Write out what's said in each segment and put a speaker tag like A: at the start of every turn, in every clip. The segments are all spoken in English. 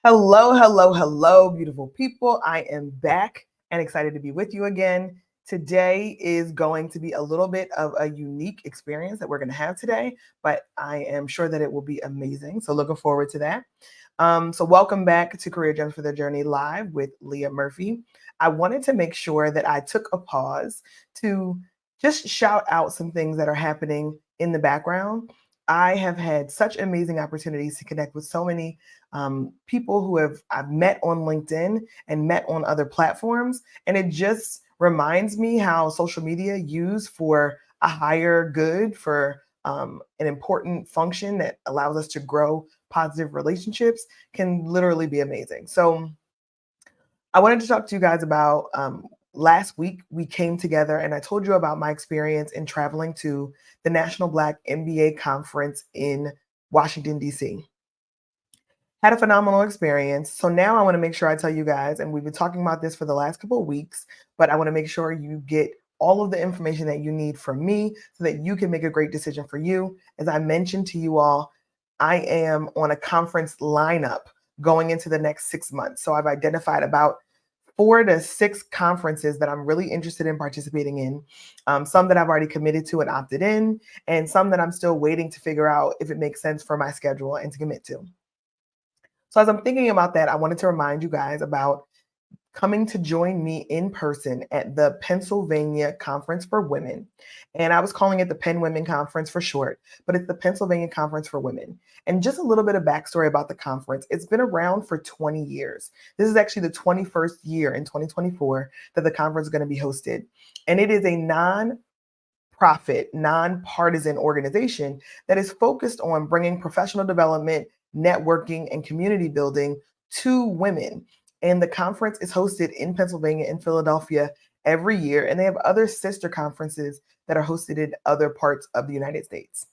A: Hello, hello, hello, beautiful people. I am back and excited to be with you again. Today is going to be a little bit of a unique experience that we're going to have today, but I am sure that it will be amazing. So, looking forward to that. So, welcome back to Career Gems for the Journey Live with Leah Murphy. I wanted to make sure that I took a pause to just shout out some things that are happening in the background. I have had such amazing opportunities to connect with so many people who I've met on LinkedIn and met on other platforms. And it just reminds me how social media used for a higher good, for an important function that allows us to grow positive relationships, can literally be amazing. So I wanted to talk to you guys about last week we came together and I told you about my experience in traveling to the National Black MBA Conference in Washington, D.C. Had a phenomenal experience. So now I want to make sure I tell you guys, and we've been talking about this for the last couple of weeks, but I want to make sure you get all of the information that you need from me so that you can make a great decision for you. As I mentioned to you all, I am on a conference lineup going into the next 6 months. So I've identified about 4 to 6 conferences that I'm really interested in participating in. Some that I've already committed to and opted in, and some that I'm still waiting to figure out if it makes sense for my schedule and to commit to. So as I'm thinking about that, I wanted to remind you guys about coming to join me in person at the Pennsylvania Conference for Women. And I was calling it the Penn Women Conference for short, but it's the Pennsylvania Conference for Women. And just a little bit of backstory about the conference. It's been around for 20 years. This is actually the 21st year in 2024 that the conference is going to be hosted. And it is a non-profit, nonpartisan organization that is focused on bringing professional development, networking, and community building to women. And the conference is hosted in Pennsylvania and Philadelphia every year. And they have other sister conferences that are hosted in other parts of the United States.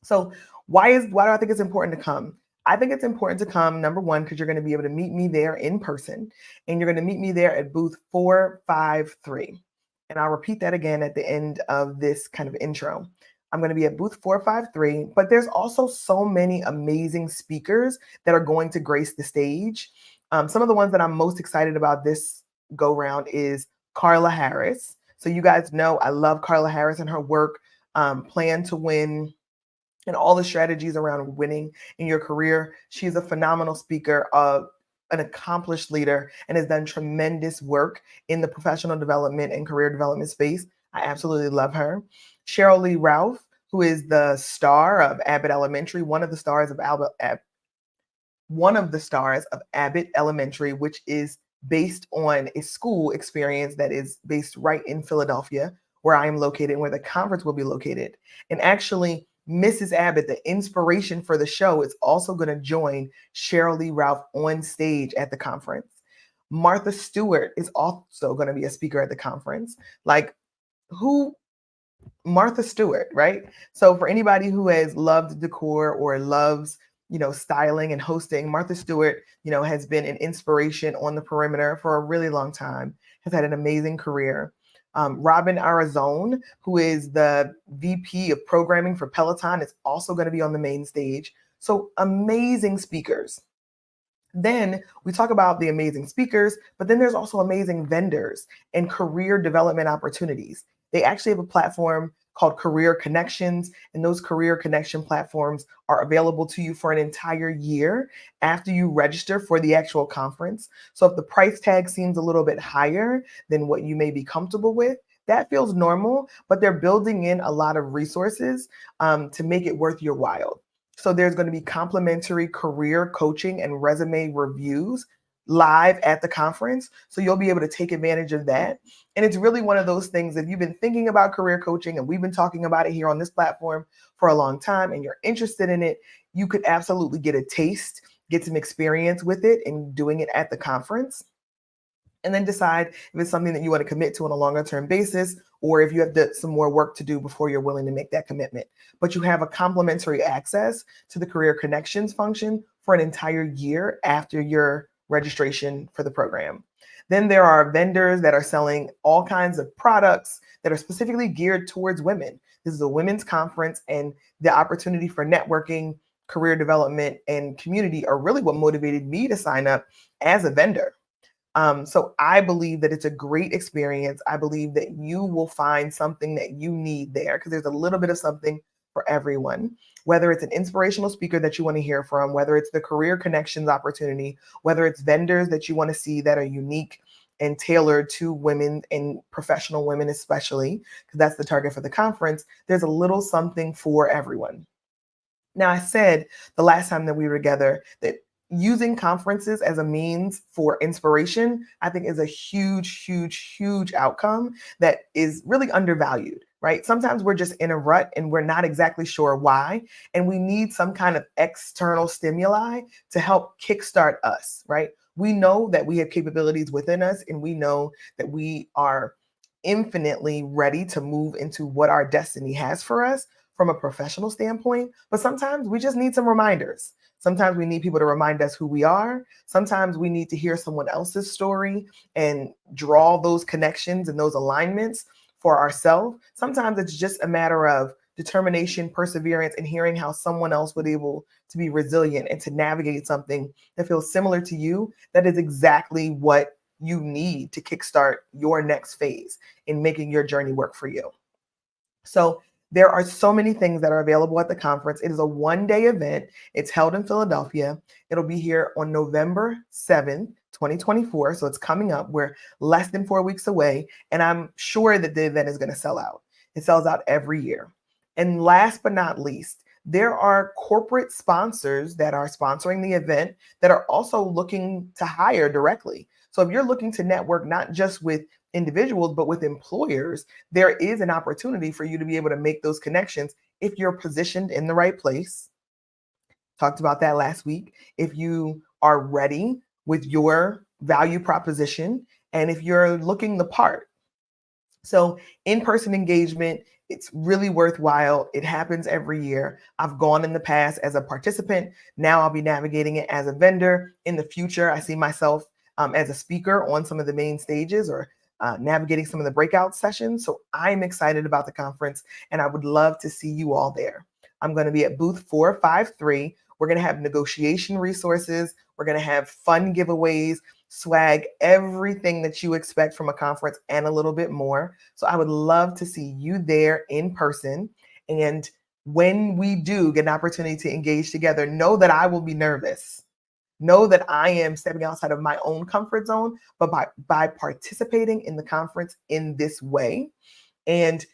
A: So why do I think it's important to come? I think it's important to come, number one, because you're going to be able to meet me there in person. And you're going to meet me there at booth 453. And I'll repeat that again at the end of this kind of intro. I'm going to be at booth 453, but there's also so many amazing speakers that are going to grace the stage. Some of the ones that I'm most excited about this go round is Carla Harris. So you guys know I love Carla Harris and her work, Plan to Win, and all the strategies around winning in your career. She's a phenomenal speaker, an accomplished leader, and has done tremendous work in the professional development and career development space. I absolutely love her. Cheryl Lee Ralph, who is the star of Abbott Elementary, one of the stars of Abbott Elementary, which is based on a school experience that is based right in Philadelphia, where I am located and where the conference will be located. And actually, Mrs. Abbott, the inspiration for the show, is also going to join Cheryl Lee Ralph on stage at the conference. Martha Stewart is also going to be a speaker at the conference. Like, who? Martha Stewart, right? So for anybody who has loved decor or loves, styling and hosting, Martha Stewart, has been an inspiration on the perimeter for a really long time, has had an amazing career. Robin Arizone, who is the VP of programming for Peloton, is also going to be on the main stage. So amazing speakers. Then we talk about the amazing speakers, but then there's also amazing vendors and career development opportunities. They actually have a platform called Career Connections, and those Career Connection platforms are available to you for an entire year after you register for the actual conference. So if the price tag seems a little bit higher than what you may be comfortable with, that feels normal, but they're building in a lot of resources to make it worth your while. So there's going to be complimentary career coaching and resume reviews live at the conference. So you'll be able to take advantage of that. And it's really one of those things, if you've been thinking about career coaching, and we've been talking about it here on this platform for a long time, and you're interested in it, you could absolutely get a taste, get some experience with it and doing it at the conference. And then decide if it's something that you want to commit to on a longer term basis, or if you have some more work to do before you're willing to make that commitment. But you have a complimentary access to the Career Connections function for an entire year after your registration for the program. Then there are vendors that are selling all kinds of products that are specifically geared towards women. This is a women's conference, and the opportunity for networking career development, and community are really what motivated me to sign up as a vendor. So I believe that it's a great experience. I believe that you will find something that you need there because there's a little bit of something for everyone. Whether it's an inspirational speaker that you want to hear from, whether it's the career connections opportunity, whether it's vendors that you want to see that are unique and tailored to women and professional women, especially, because that's the target for the conference, there's a little something for everyone. Now, I said the last time that we were together that using conferences as a means for inspiration, I think is a huge, huge, huge outcome that is really undervalued, right? Sometimes we're just in a rut and we're not exactly sure why. And we need some kind of external stimuli to help kickstart us, right? We know that we have capabilities within us and we know that we are infinitely ready to move into what our destiny has for us from a professional standpoint, but sometimes we just need some reminders. Sometimes we need people to remind us who we are. Sometimes we need to hear someone else's story and draw those connections and those alignments for ourselves. Sometimes it's just a matter of determination, perseverance, and hearing how someone else would be able to be resilient and to navigate something that feels similar to you. That is exactly what you need to kickstart your next phase in making your journey work for you. So there are so many things that are available at the conference. It is a one-day event. It's held in Philadelphia. It'll be here on November 7th, 2024. So it's coming up. We're less than 4 weeks away. And I'm sure that the event is going to sell out. It sells out every year. And last but not least, there are corporate sponsors that are sponsoring the event that are also looking to hire directly. So if you're looking to network not just with individuals, but with employers, there is an opportunity for you to be able to make those connections if you're positioned in the right place. Talked about that last week. If you are ready with your value proposition and if you're looking the part. So, in person engagement, it's really worthwhile. It happens every year. I've gone in the past as a participant. Now I'll be navigating it as a vendor. In the future, I see myself as a speaker on some of the main stages or navigating some of the breakout sessions. So, I'm excited about the conference and I would love to see you all there. I'm going to be at booth 453. We're going to have negotiation resources. We're going to have fun giveaways, swag, everything that you expect from a conference and a little bit more. So I would love to see you there in person. And when we do get an opportunity to engage together, know that I will be nervous. Know that I am stepping outside of my own comfort zone, but by participating in the conference in this way. And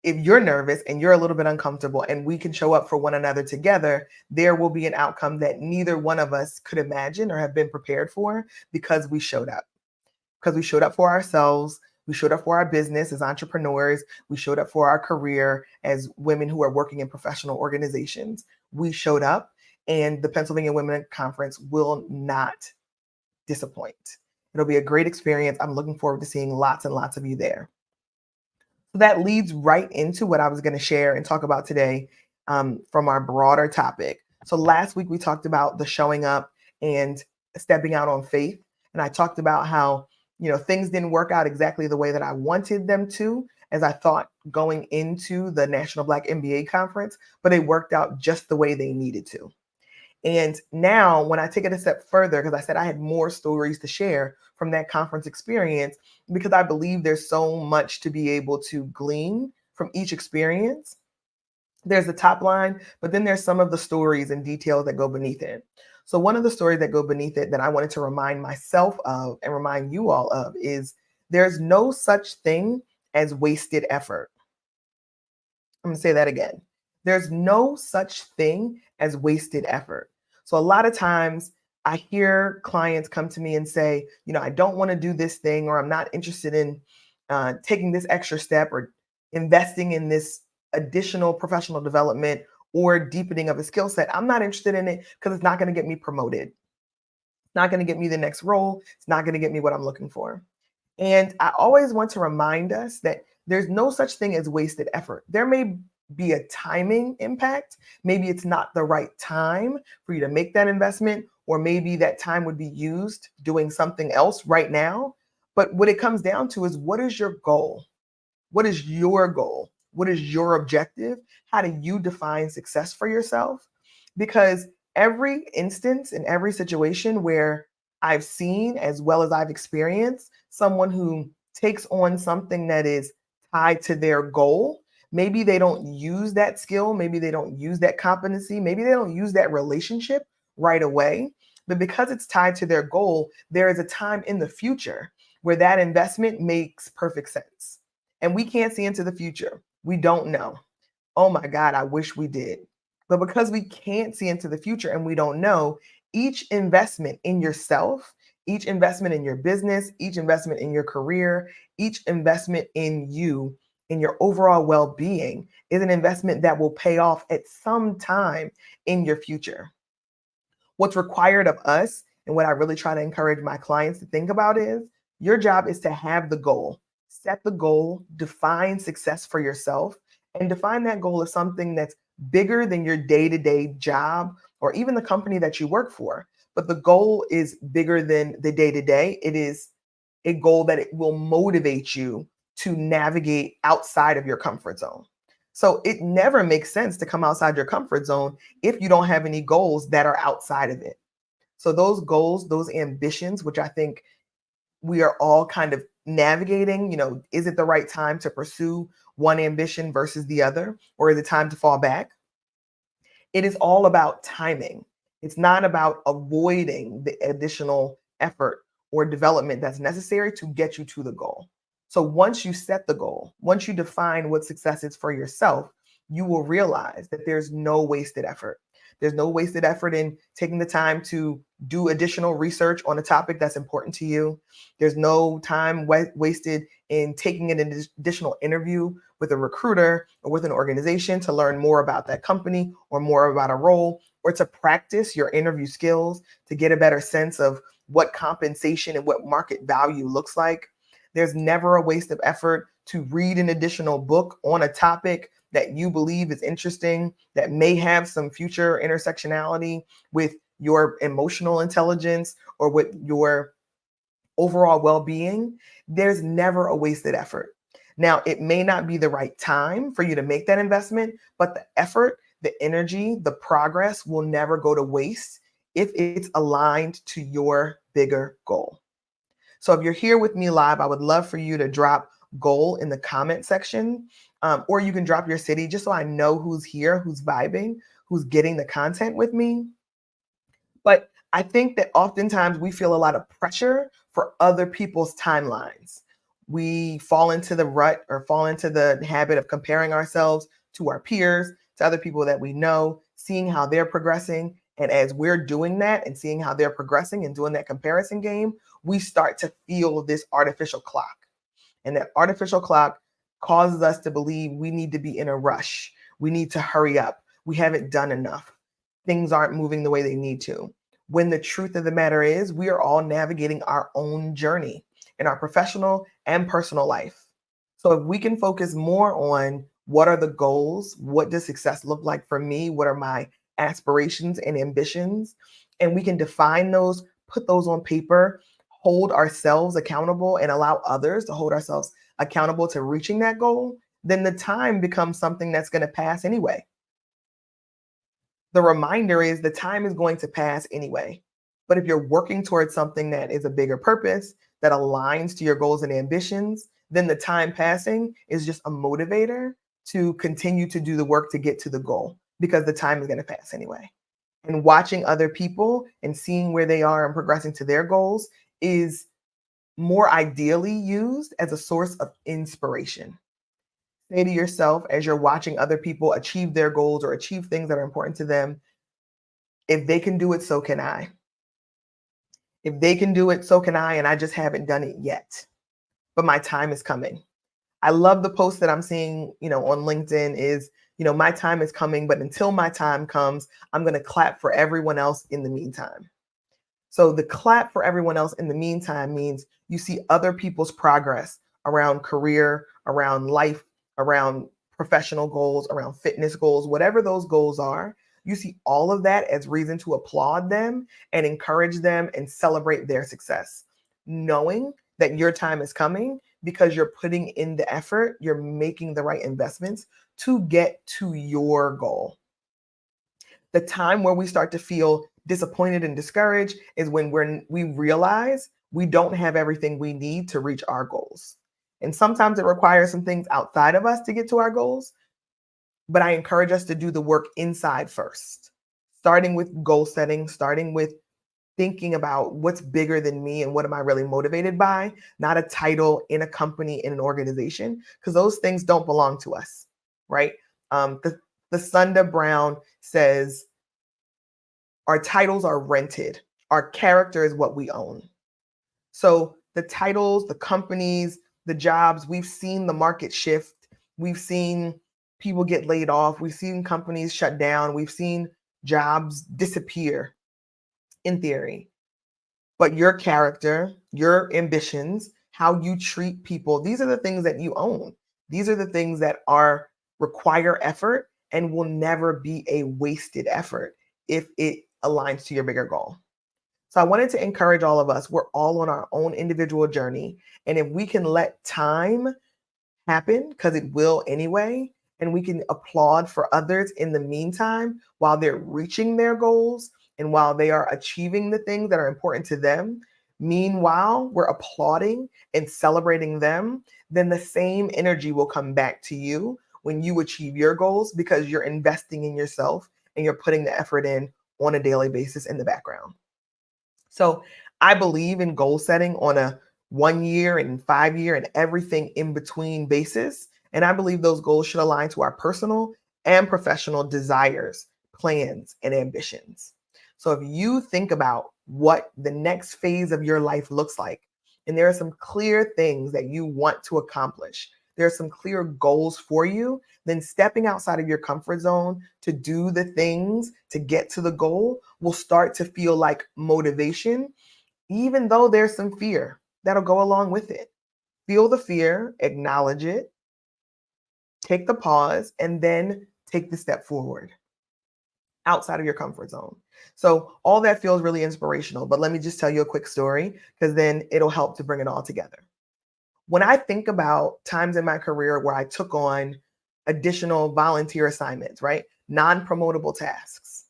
A: if you're nervous and you're a little bit uncomfortable and we can show up for one another together, there will be an outcome that neither one of us could imagine or have been prepared for because we showed up. Because we showed up for ourselves, we showed up for our business as entrepreneurs, we showed up for our career as women who are working in professional organizations. We showed up, and the Pennsylvania Women Conference will not disappoint. It'll be a great experience. I'm looking forward to seeing lots and lots of you there. So that leads right into what I was going to share and talk about today from our broader topic. So last week we talked about the showing up and stepping out on faith. And I talked about how, things didn't work out exactly the way that I wanted them to, as I thought going into the National Black MBA Conference, but they worked out just the way they needed to. And now, when I take it a step further, because I said I had more stories to share from that conference experience, because I believe there's so much to be able to glean from each experience. There's the top line, but then there's some of the stories and details that go beneath it. So, one of the stories that go beneath it that I wanted to remind myself of and remind you all of is there's no such thing as wasted effort. I'm going to say that again. There's no such thing as wasted effort. So a lot of times I hear clients come to me and say, I don't want to do this thing, or I'm not interested in taking this extra step or investing in this additional professional development or deepening of a skill set. I'm not interested in it because it's not going to get me promoted. It's not going to get me the next role. It's not going to get me what I'm looking for. And I always want to remind us that there's no such thing as wasted effort. There may be a timing impact. Maybe it's not the right time for you to make that investment, or maybe that time would be used doing something else right now. But what it comes down to is, what is your goal? What is your goal? What is your objective? How do you define success for yourself? Because every instance in every situation where I've seen as well as I've experienced someone who takes on something that is tied to their goal, maybe they don't use that skill, maybe they don't use that competency, maybe they don't use that relationship right away. But because it's tied to their goal, there is a time in the future where that investment makes perfect sense. And we can't see into the future. We don't know. Oh my God, I wish we did. But because we can't see into the future and we don't know, each investment in yourself, each investment in your business, each investment in your career, each investment in you, in your overall well being, is an investment that will pay off at some time in your future. What's required of us, and what I really try to encourage my clients to think about, is your job is to have the goal, set the goal, define success for yourself, and define that goal as something that's bigger than your day to day job or even the company that you work for. But the goal is bigger than the day to day. It is a goal that it will motivate you to navigate outside of your comfort zone. So it never makes sense to come outside your comfort zone if you don't have any goals that are outside of it. So those goals, those ambitions, which I think we are all kind of navigating, is it the right time to pursue one ambition versus the other, or is it time to fall back? It is all about timing. It's not about avoiding the additional effort or development that's necessary to get you to the goal. So once you set the goal, once you define what success is for yourself, you will realize that there's no wasted effort. There's no wasted effort in taking the time to do additional research on a topic that's important to you. There's no time wasted in taking an additional interview with a recruiter or with an organization to learn more about that company or more about a role, or to practice your interview skills to get a better sense of what compensation and what market value looks like. There's never a waste of effort to read an additional book on a topic that you believe is interesting, that may have some future intersectionality with your emotional intelligence or with your overall well being. There's never a wasted effort. Now, it may not be the right time for you to make that investment, but the effort, the energy, the progress will never go to waste if it's aligned to your bigger goal. So if you're here with me live, I would love for you to drop goal in the comment section, or you can drop your city just so I know who's here, who's vibing, who's getting the content with me. But I think that oftentimes we feel a lot of pressure for other people's timelines. We fall into the rut or fall into the habit of comparing ourselves to our peers, to other people that we know, seeing how they're progressing. And as we're doing that and seeing how they're progressing and doing that comparison game, we start to feel this artificial clock. And that artificial clock causes us to believe we need to be in a rush. We need to hurry up. We haven't done enough. Things aren't moving the way they need to. When the truth of the matter is, we are all navigating our own journey in our professional and personal life. So if we can focus more on what are the goals, what does success look like for me, what are my aspirations and ambitions, and we can define those, put those on paper, hold ourselves accountable and allow others to hold ourselves accountable to reaching that goal, then the time becomes something that's going to pass anyway. The reminder is the time is going to pass anyway. But if you're working towards something that is a bigger purpose, that aligns to your goals and ambitions, then the time passing is just a motivator to continue to do the work to get to the goal, because the time is going to pass anyway. And watching other people and seeing where they are and progressing to their goals is more ideally used as a source of inspiration. Say to yourself, as you're watching other people achieve their goals or achieve things that are important to them, if they can do it, so can I. If they can do it, so can I, and I just haven't done it yet. But my time is coming. I love the post that I'm seeing, on LinkedIn is, my time is coming, but until my time comes, I'm going to clap for everyone else in the meantime. So the clap for everyone else in the meantime means you see other people's progress around career, around life, around professional goals, around fitness goals, whatever those goals are. You see all of that as reason to applaud them and encourage them and celebrate their success, knowing that your time is coming because you're putting in the effort, you're making the right investments to get to your goal. The time where we start to feel disappointed and discouraged is when we realize we don't have everything we need to reach our goals. And sometimes it requires some things outside of us to get to our goals, but I encourage us to do the work inside first, starting with goal setting, starting with thinking about what's bigger than me and what am I really motivated by, not a title in a company, in an organization, because those things don't belong to us, right? The Sunda Brown says, our titles are rented. Our character is what we own. So the titles, the companies, the jobs, we've seen the market shift. We've seen people get laid off. We've seen companies shut down. We've seen jobs disappear in theory. But your character, your ambitions, how you treat people, these are the things that you own. These are the things that require effort and will never be a wasted effort if it aligns to your bigger goal. So I wanted to encourage all of us, we're all on our own individual journey. And if we can let time happen, because it will anyway, and we can applaud for others in the meantime while they're reaching their goals and while they are achieving the things that are important to them. Meanwhile, we're applauding and celebrating them, then the same energy will come back to you when you achieve your goals because you're investing in yourself and you're putting the effort in on a daily basis in the background. So I believe in goal setting on a 1 year and 5 year and everything in between basis. And I believe those goals should align to our personal and professional desires, plans, and ambitions. So if you think about what the next phase of your life looks like, and there are some clear things that you want to accomplish, there are some clear goals for you, then stepping outside of your comfort zone to do the things to get to the goal will start to feel like motivation, even though there's some fear that'll go along with it. Feel the fear, acknowledge it, take the pause, and then take the step forward outside of your comfort zone. So all that feels really inspirational, but let me just tell you a quick story because then it'll help to bring it all together. When I think about times in my career where I took on additional volunteer assignments, right? Non-promotable tasks.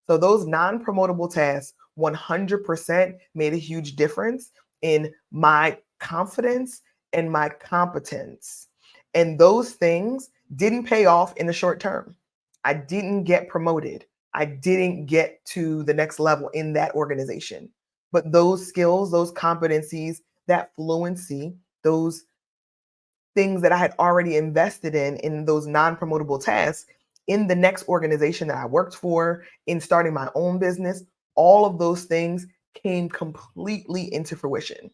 A: So those non-promotable tasks 100% made a huge difference in my confidence and my competence. And those things didn't pay off in the short term. I didn't get promoted. I didn't get to the next level in that organization. But those skills, those competencies, that fluency, those things that I had already invested in those non-promotable tasks in the next organization that I worked for, in starting my own business, all of those things came completely into fruition.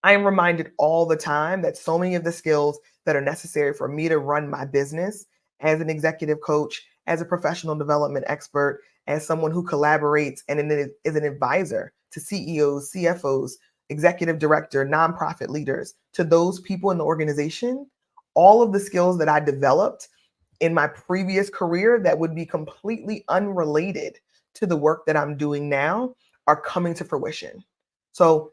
A: I am reminded all the time that so many of the skills that are necessary for me to run my business as an executive coach, as a professional development expert, as someone who collaborates and is an advisor to CEOs, CFOs, executive director, nonprofit leaders, to those people in the organization, all of the skills that I developed in my previous career that would be completely unrelated to the work that I'm doing now are coming to fruition. So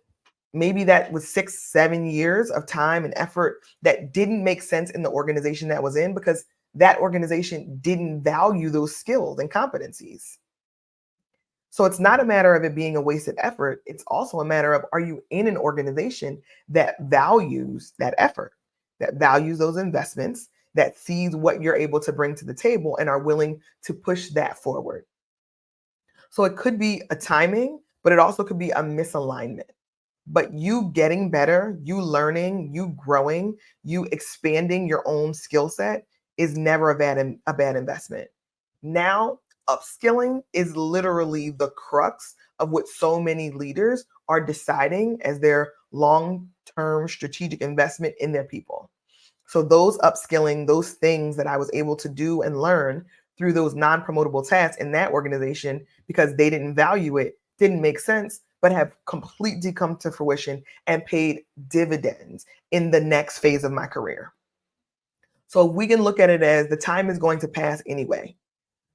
A: maybe that was 6, 7 years of time and effort that didn't make sense in the organization that I was in because that organization didn't value those skills and competencies. So it's not a matter of it being a wasted effort. It's also a matter of, are you in an organization that values that effort, that values those investments, that sees what you're able to bring to the table and are willing to push that forward? So it could be a timing, but it also could be a misalignment. But you getting better, you learning, you growing, you expanding your own skill set is never a bad investment. Now, upskilling is literally the crux of what so many leaders are deciding as their long-term strategic investment in their people. So those upskilling, those things that I was able to do and learn through those non-promotable tasks in that organization because they didn't value it, didn't make sense, but have completely come to fruition and paid dividends in the next phase of my career. So we can look at it as the time is going to pass anyway.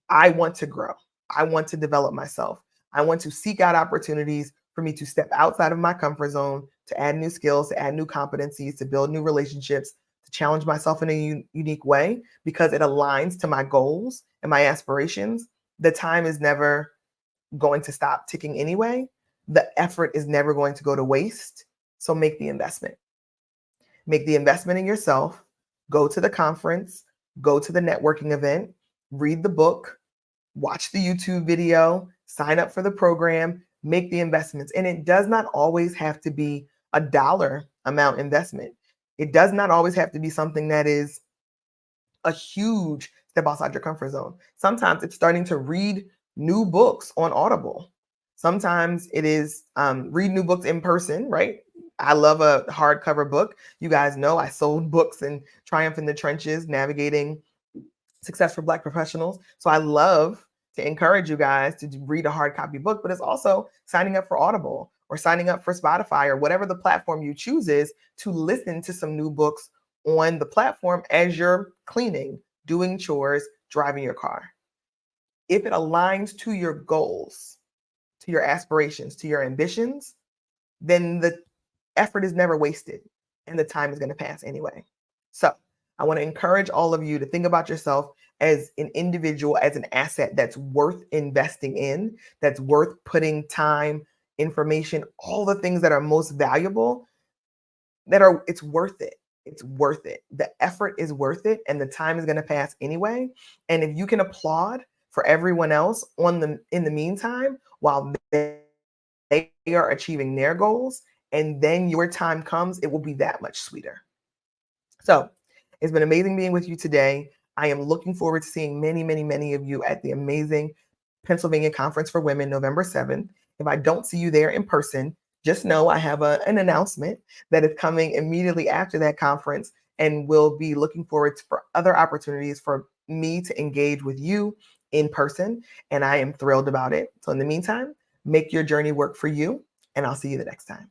A: I want to grow. I want to develop myself. I want to seek out opportunities for me to step outside of my comfort zone, to add new skills, to add new competencies, to build new relationships, to challenge myself in a unique way because it aligns to my goals and my aspirations. the time is never going to stop ticking anyway. The effort is never going to go to waste. So make the investment. Make the investment in yourself. Go to the conference, go to the networking event, read the book, watch the YouTube video, sign up for the program, make the investments. And it does not always have to be a dollar amount investment. It does not always have to be something that is a huge step outside your comfort zone. Sometimes it's starting to read new books on Audible. Sometimes it is read new books in person, right? I love a hardcover book. You guys know I sold books in Triumph in the Trenches, Navigating Success for Black Professionals. So I love to encourage you guys to read a hard copy book, but it's also signing up for Audible or signing up for Spotify or whatever the platform you choose is to listen to some new books on the platform as you're cleaning, doing chores, driving your car. If it aligns to your goals, to your aspirations, to your ambitions, then the effort is never wasted and the time is going to pass anyway. So I want to encourage all of you to think about yourself as an individual, as an asset that's worth investing in, that's worth putting time, information, all the things that are most valuable, it's worth it. It's worth it. The effort is worth it and the time is going to pass anyway. And if you can applaud for everyone else in the meantime, while they are achieving their goals, and then your time comes, it will be that much sweeter. So it's been amazing being with you today. I am looking forward to seeing many, many, many of you at the amazing Pennsylvania Conference for Women, November 7th. If I don't see you there in person, just know I have an announcement that is coming immediately after that conference, and we'll be looking forward for other opportunities for me to engage with you in person, and I am thrilled about it. So in the meantime, make your journey work for you, and I'll see you the next time.